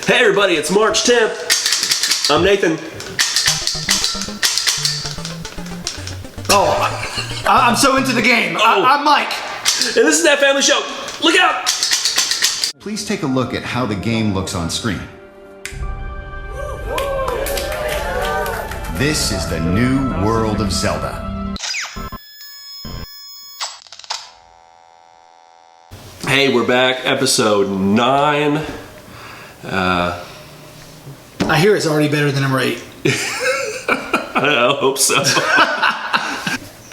Hey everybody, it's March 10th. I'm Nathan. Oh, I'm so into the game. I'm Mike. And this is That Family Show. Look out! Please take a look at how the game looks on screen. This is the new world of Zelda. Hey, we're back, episode 9. I hear it's already better than number 8. I hope so.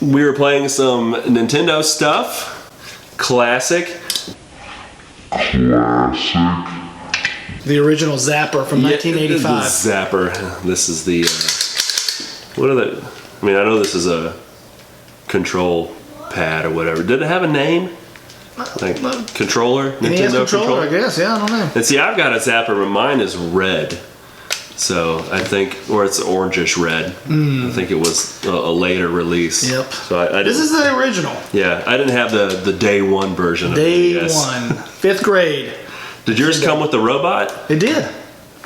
We were playing some Nintendo stuff. Classic. The original Zapper from 1985. The Zapper. This is the... what are the... I mean, I know this is a control pad or whatever. Did it have a name? Like controller? NES controller, I guess. Yeah, I don't know. And see, I've got a Zapper, but mine is red. So I think, or it's orangish red. I think it was a later release. Yep. So I This is the original. Yeah, I didn't have the day one version Day of it. one. 5th grade. Did yours come with the robot? It did.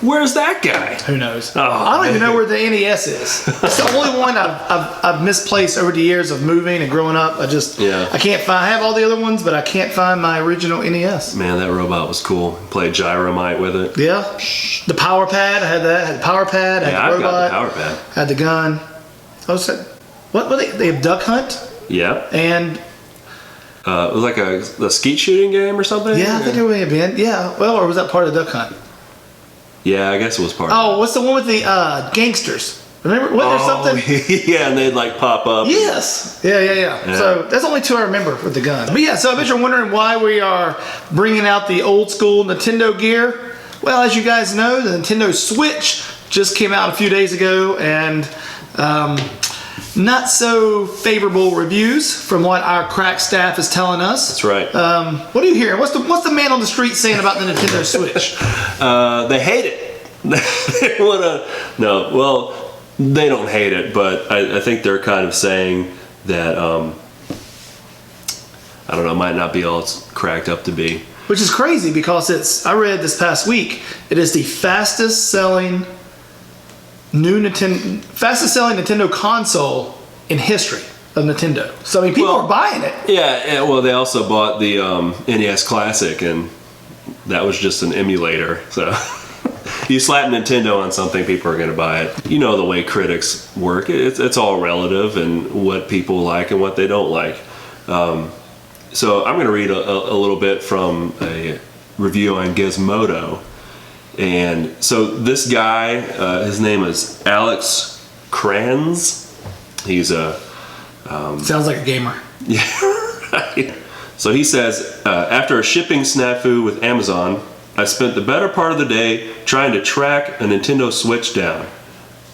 Where's that guy? Who knows? Oh, I don't even know where the NES is. It's the only one I've misplaced over the years of moving and growing up. I can't find. I have all the other ones, but I can't find my original NES. Man, that robot was cool. Played Gyromite with it. Yeah. The power pad. I had that. I had the power pad. I had the robot. Got the power pad. I had the gun. What they have Duck Hunt? Yeah. And it was like a skeet shooting game or something? yeah, I think it may have been. Yeah. Well, or was that part of Duck Hunt? Yeah, I guess it was part of Oh, what's the one with the gangsters? Remember? What, there's something. Yeah, and they'd like pop up. Yes. Yeah. So that's only 2 I remember with the gun. But yeah, so I bet you're wondering why we are bringing out the old school Nintendo gear. Well, as you guys know, the Nintendo Switch just came out a few days ago, and not so favorable reviews from what our crack staff is telling us. That's right. What are you hearing? What's the man on the street saying about the Nintendo Switch? They hate it. They wanna... No, well, they don't hate it, but I think they're kind of saying that, I don't know, it might not be all it's cracked up to be. Which is crazy because I read this past week, it is the fastest selling Nintendo console in history of Nintendo. So I mean, people are buying it. Yeah, well, they also bought the NES Classic, and that was just an emulator. So you slap Nintendo on something, people are going to buy it. You know the way critics work. It's all relative and what people like and what they don't like. So I'm going to read a little bit from a review on Gizmodo. And so this guy, his name is Alex Kranz. He's a... Sounds like a gamer. Yeah. So he says, after a shipping snafu with Amazon, I spent the better part of the day trying to track a Nintendo Switch down.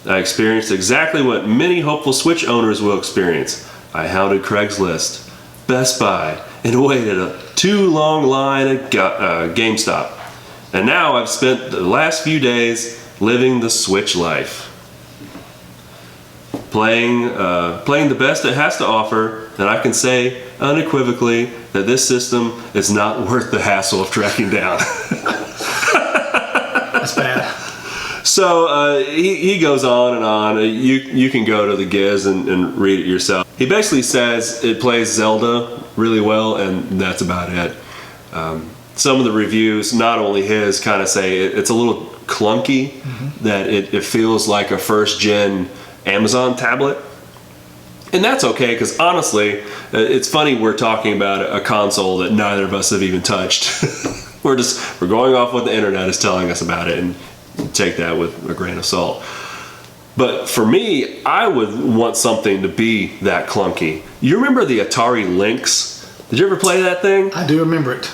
I experienced exactly what many hopeful Switch owners will experience. I hounded Craigslist, Best Buy, and waited a too long line at GameStop. And now I've spent the last few days living the Switch life. Playing the best it has to offer, and I can say unequivocally that this system is not worth the hassle of tracking down. That's bad. So he goes on and on. You can go to the Giz and read it yourself. He basically says it plays Zelda really well, and that's about it. Some of the reviews, not only his, kind of say it's a little clunky, that it feels like a first-gen Amazon tablet. And that's okay, because honestly, it's funny we're talking about a console that neither of us have even touched. We're going off what the internet is telling us about it, and take that with a grain of salt. But for me, I would want something to be that clunky. You remember the Atari Lynx? Did you ever play that thing? I do remember it.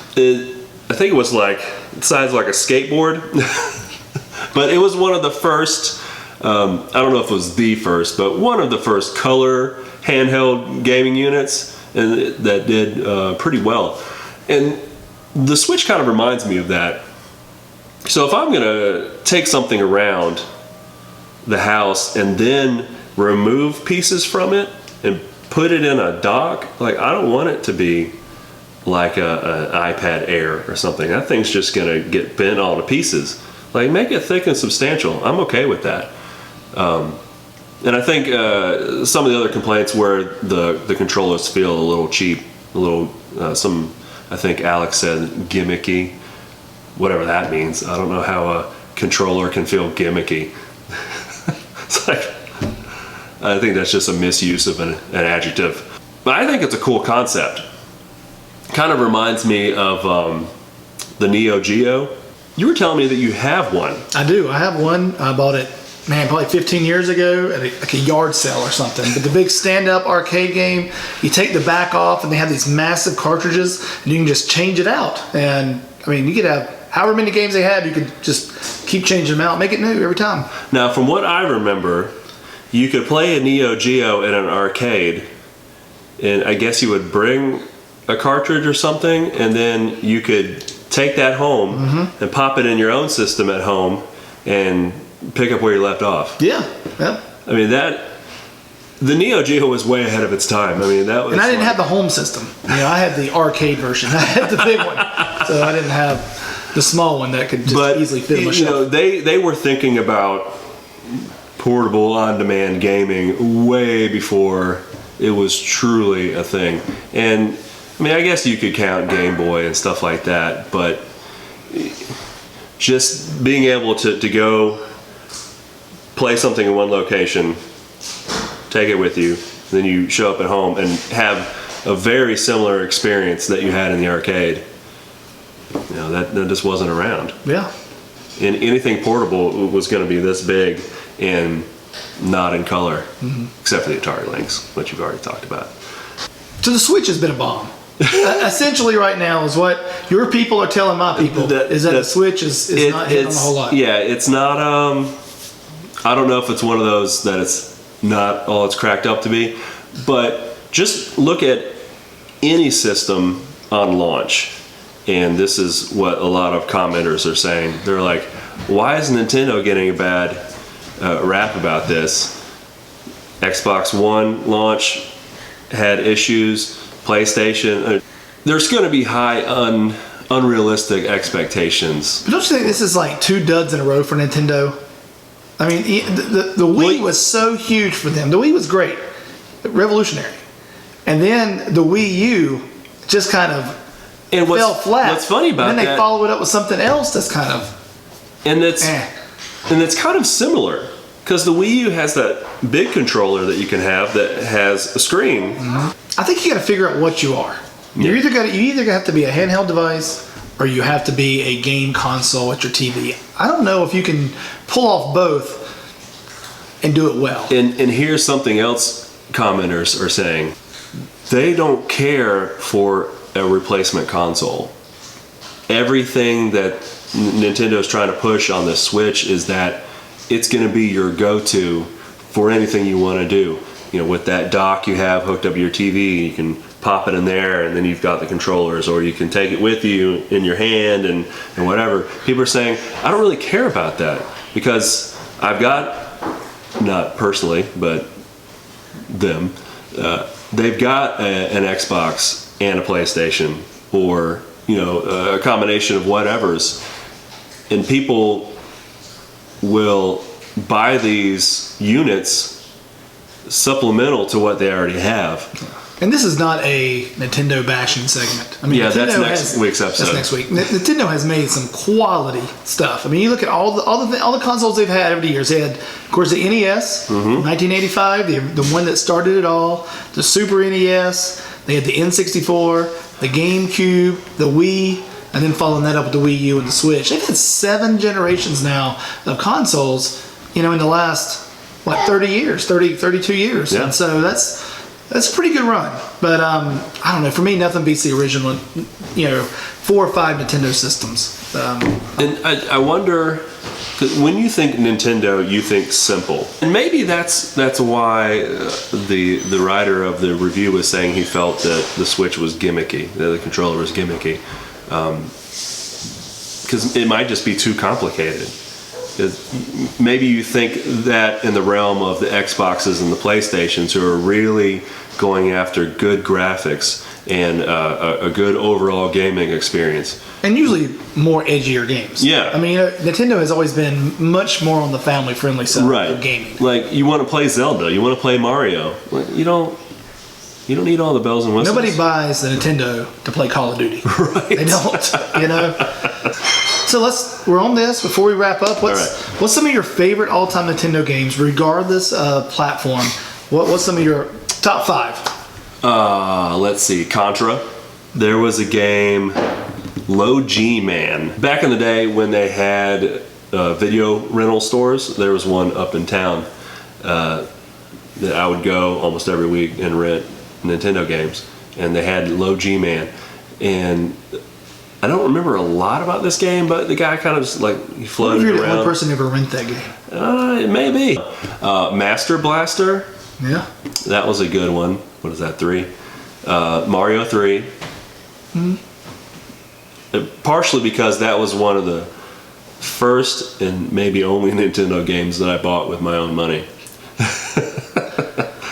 I think it was like the size of like a skateboard. But it was one of the first, I don't know if it was the first, but one of the first color handheld gaming units, and that did pretty well. And the Switch kind of reminds me of that. So if I'm gonna take something around the house and then remove pieces from it and put it in a dock, like I don't want it to be like an iPad Air or something. That thing's just gonna get bent all to pieces. Like, make it thick and substantial. I'm okay with that. And I think some of the other complaints where the controllers feel a little cheap, a little I think Alex said gimmicky, whatever that means. I don't know how a controller can feel gimmicky. It's like, I think that's just a misuse of an adjective. But I think it's a cool concept. Kind of reminds me of the Neo Geo. You were telling me that you have one. I do. I have one. I bought it, probably 15 years ago at a yard sale or something. But the big stand-up arcade game, you take the back off and they have these massive cartridges and you can just change it out. And you could have however many games they had, you could just keep changing them out, make it new every time. Now, from what I remember, you could play a Neo Geo in an arcade, and I guess you would bring a cartridge or something, and then you could take that home and pop it in your own system at home and pick up where you left off. Yeah. The Neo Geo was way ahead of its time. That was. And I didn't have the home system. I had the arcade version. I had the big one, so I didn't have the small one that could just easily fit in my shelf. They were thinking about portable on-demand gaming way before it was truly a thing. And I guess you could count Game Boy and stuff like that, but just being able to go play something in one location, take it with you, then you show up at home and have a very similar experience that you had in the arcade. That just wasn't around. Yeah. And anything portable was going to be this big and not in color, except for the Atari Lynx, which you've already talked about. So the Switch has been a bomb. Essentially right now is what your people are telling my people, is that the Switch is not hitting on a whole lot. Yeah, it's not, I don't know if it's one of those that it's not all it's cracked up to be, but just look at any system on launch. And this is what a lot of commenters are saying. They're like, why is Nintendo getting a bad rap about this? Xbox One launch had issues, PlayStation. There's going to be high unrealistic expectations. But don't you think this is like 2 duds in a row for Nintendo? The Wii was so huge for them. The Wii was great, revolutionary. And then the Wii U just kind of fell flat. What's funny about that? And then they follow it up with something else that's kind of... And it's kind of similar. Because the Wii U has that big controller that you can have that has a screen. I think you got to figure out what you are. You either have to be a handheld device or you have to be a game console at your TV. I don't know if you can pull off both and do it well. And here's something else commenters are saying. They don't care for a replacement console. Everything that Nintendo's trying to push on the Switch is that it's going to be your go-to for anything you want to do. With that dock you have hooked up to your TV, you can pop it in there and then you've got the controllers, or you can take it with you in your hand and whatever. People are saying, I don't really care about that because I've got, not personally, but them, they've got an Xbox and a PlayStation, or a combination of whatever's, and people will buy these units supplemental to what they already have. And this is not a Nintendo bashing segment. Yeah, Nintendo that's next week's episode. That's next week. Nintendo has made some quality stuff. You look at all the consoles they've had over the years. They had, of course, the NES, 1985, the one that started it all. The Super NES. They had the N64, the GameCube, the Wii, and then following that up with the Wii U and the Switch. They've had 7 generations now of consoles, in the last, 30 years, 32 years. Yeah. And so that's a pretty good run. But I don't know. For me, nothing beats the original, 4 or 5 Nintendo systems. And I wonder, 'cause when you think Nintendo, you think simple. And maybe that's why the writer of the review was saying he felt that the Switch was gimmicky, that the controller was gimmicky. Because it might just be too complicated. Maybe you think that in the realm of the Xboxes and the PlayStations, who are really going after good graphics and a good overall gaming experience. And usually more edgier games. Yeah. I mean, Nintendo has always been much more on the family-friendly side of gaming. Like, you want to play Zelda, you want to play Mario. Like, you don't need all the bells and whistles. Nobody buys the Nintendo to play Call of Duty. Right. They don't, you know. So we're on this before we wrap up. What's some of your favorite all-time Nintendo games, regardless of platform? What's some of your top 5? Let's see, Contra. There was a game, Low G Man. Back in the day when they had video rental stores, there was one up in town that I would go almost every week and rent Nintendo games, and they had Low G Man. And I don't remember a lot about this game, but the guy kind of just like he floated You're around. the only person to ever rent that game. It may be. Master Blaster. Yeah. That was a good one. What is that, 3? Mario 3. Partially because that was one of the first and maybe only Nintendo games that I bought with my own money.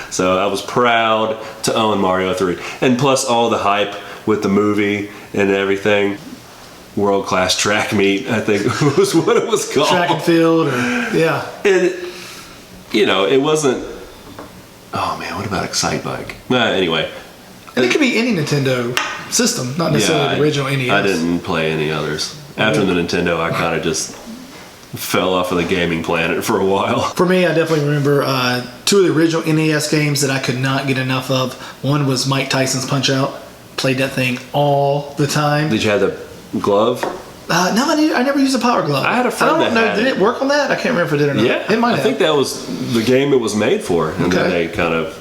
So I was proud to own Mario 3. And plus all the hype with the movie and everything. World Class Track Meet, I think was what it was called. Track and field, yeah. It wasn't. Oh man, what about Excitebike? Anyway. And it could be any Nintendo system, not necessarily the original NES. I didn't play any others. After the Nintendo, I kind of just fell off of the gaming planet for a while. For me, I definitely remember 2 of the original NES games that I could not get enough of. One was Mike Tyson's Punch-Out. Played that thing all the time. Did you have the glove? No, I never used a Power Glove. I had a friend that had Did it work on that? I can't remember if it did or not. Yeah, it might have. I think that was the game it was made for, and Okay. then they kind of,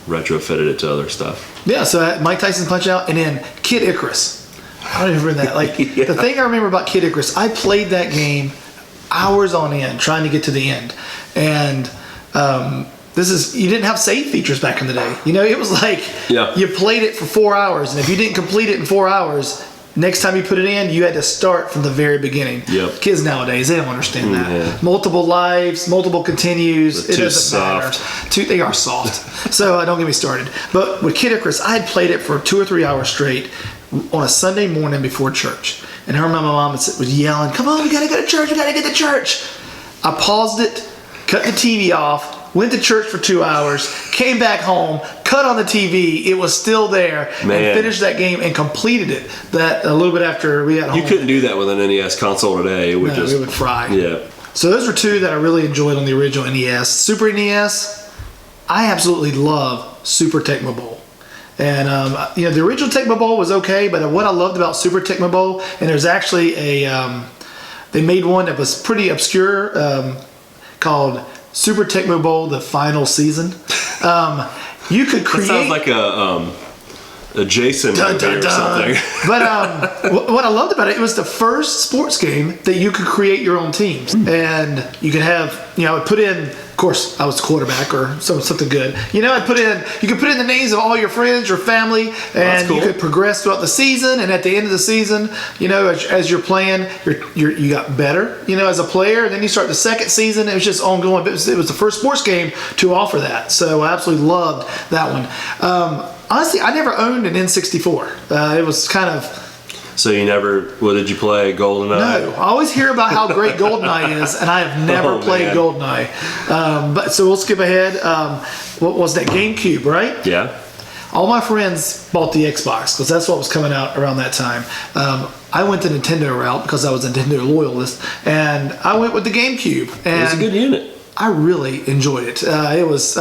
retrofitted it to other stuff. Yeah, so I had Mike Tyson's Punch-Out, and then Kid Icarus. I don't even remember that. Like Yeah. The thing I remember about Kid Icarus, I played that game hours on end trying to get to the end, and you didn't have save features back in the day. It was like you played it for 4 hours, and if you didn't complete it in 4 hours, next time you put it in, you had to start from the very beginning. Yep. Kids nowadays, they don't understand that. Yeah. Multiple lives, multiple continues. They're It too doesn't matter. soft. They are soft. So don't get me started. But with Kid Icarus, I had played it for 2 or 3 hours straight on a Sunday morning before church. And I remember my mom was yelling, "Come on, we gotta go to church, we gotta get to church." I paused it, cut the TV off, went to church for 2 hours, came back home, cut on the TV, it was still there, Man. and finished that game and completed it. That a little bit after we got home. You couldn't do that with an NES console today. It would No, it would fry. Yeah. So those were 2 that I really enjoyed on the original NES. Super NES, I absolutely love Super Tecmo Bowl. And the original Tecmo Bowl was okay, but what I loved about Super Tecmo Bowl, and there's actually they made one that was pretty obscure called Super Tecmo Bowl: The Final Season. You could create. That sounds like a Jason movie or something. But what I loved about it was the first sports game that you could create your own teams, and you could have, I would put in. Of course, I was quarterback or something good. You could put in the names of all your friends, your family, and cool. you could progress throughout the season. And at the end of the season, as you're playing, you got better, as a player. And then you start the second season. It was just ongoing. It was the first sports game to offer that. So I absolutely loved that one. Honestly, I never owned an N64. It was kind of. So what did you play? GoldenEye? No, I always hear about how great GoldenEye is, and I have never played man. GoldenEye. But so we'll skip ahead. What was that? GameCube, right? Yeah. All my friends bought the Xbox because that's what was coming out around that time. I went the Nintendo route because I was a Nintendo loyalist, and I went with the GameCube. And It was a good unit. I really enjoyed it. It was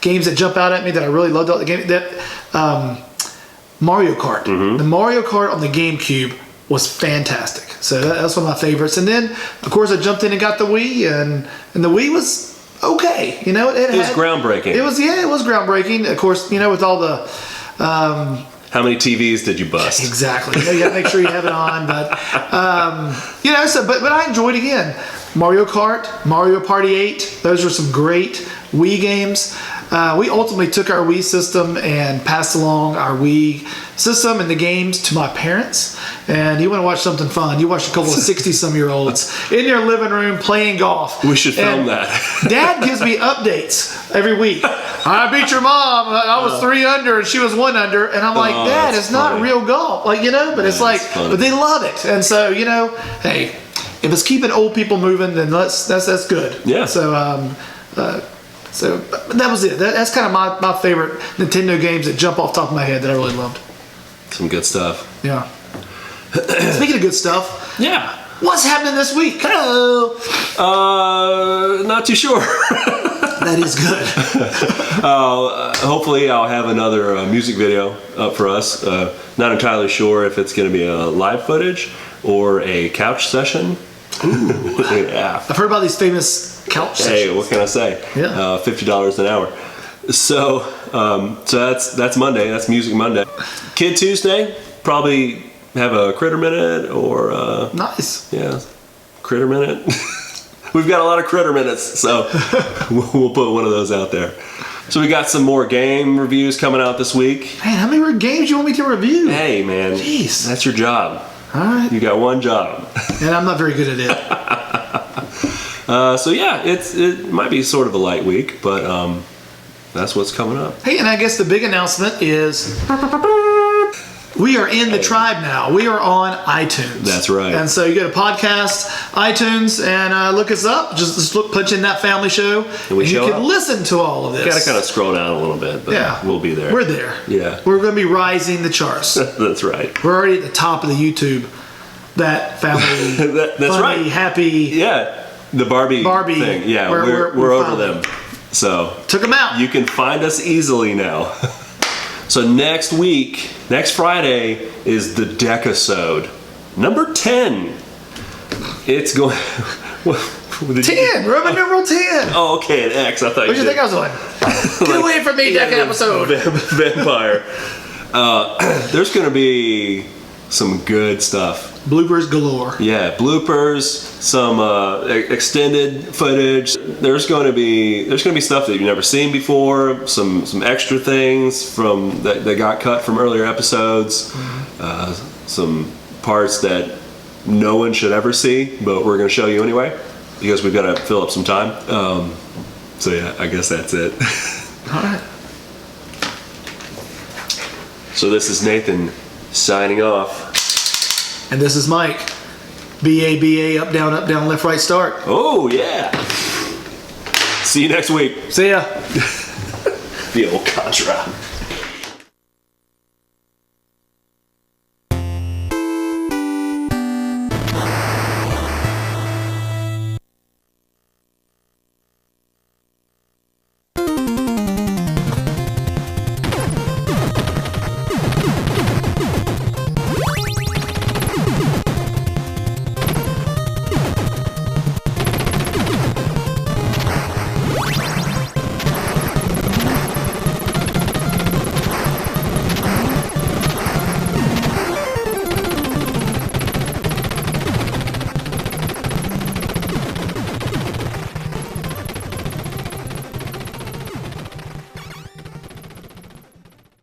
games that jump out at me that I really loved. The game Mario Kart. Mm-hmm. The Mario Kart on the GameCube was fantastic. So that's one of my favorites. And then, of course, I jumped in and got the Wii, and the Wii was okay. It was groundbreaking. It was groundbreaking. Of course, with all the. How many TVs did you bust? Exactly. You got to make sure you have it on. But but I enjoyed again. Mario Kart, Mario Party 8. Those were some great Wii games. we ultimately took our Wii system and passed along our Wii system and the games to my parents. And you want to watch something fun, you watch a couple of 60-some-year-olds in their living room playing golf. We should film And that. Dad gives me updates every week. I beat your mom. I was 3 under and she was 1 under. And I'm like, Dad, that's it's not funny. real golf. Like, but it's like, funny. but they love it. And so, hey, if it's keeping old people moving, then that's good. Yeah. So that was it. That's kind of my favorite Nintendo games that jump off the top of my head that I really loved. Some good stuff. Yeah. Speaking of good stuff, Yeah. what's happening this week? Hello. Not too sure. That is good. Hopefully I'll have another music video up for us. Not entirely sure if it's going to be a live footage or a couch session. Ooh. Yeah. I've heard about these famous couch sessions. Hey, what can I say? Yeah. $50 an hour. So that's Monday. That's Music Monday. Kid Tuesday, probably have a Critter Minute or Nice. yeah, Critter Minute. We've got a lot of Critter Minutes, so we'll put one of those out there. So we got some more game reviews coming out this week. Man, how many more games you want me to review? Hey, man, Jeez. that's your job. All right. You got one job. And I'm not very good at it. So yeah, it might be sort of a light week, but that's what's coming up. Hey, and I guess the big announcement is we are in the tribe now. We are on iTunes. That's right. And so you go to podcast, iTunes, and look us up. Just punch in That Family Show, And we you show can up. listen to all of this. Got to kind of scroll down a little bit, but Yeah. we'll be there. We're there. Yeah. We're going to be rising the charts. That's right. We're already at the top of the YouTube. That Family, That's funny, right. happy. Yeah, the Barbie thing. Yeah, we're over finally- them. So Took them out. you can find us easily now. So next week, next Friday, is the Decasode, number 10. It's going. 10, Roman numeral 10. Oh, okay, an X. I thought What did you think I was on? Get away from me, Decade episode. Vampire. There's going to be some good stuff. Bloopers galore. Yeah, bloopers, some extended footage. There's going to be stuff that you've never seen before. Some extra things from that got cut from earlier episodes. Some parts that no one should ever see, but we're going to show you anyway because we've got to fill up some time. So yeah, I guess that's it. All right. So this is Nathan signing off. And this is Mike. BA, up, down, left, right, start. Oh yeah. See you next week. See ya. The old Contra.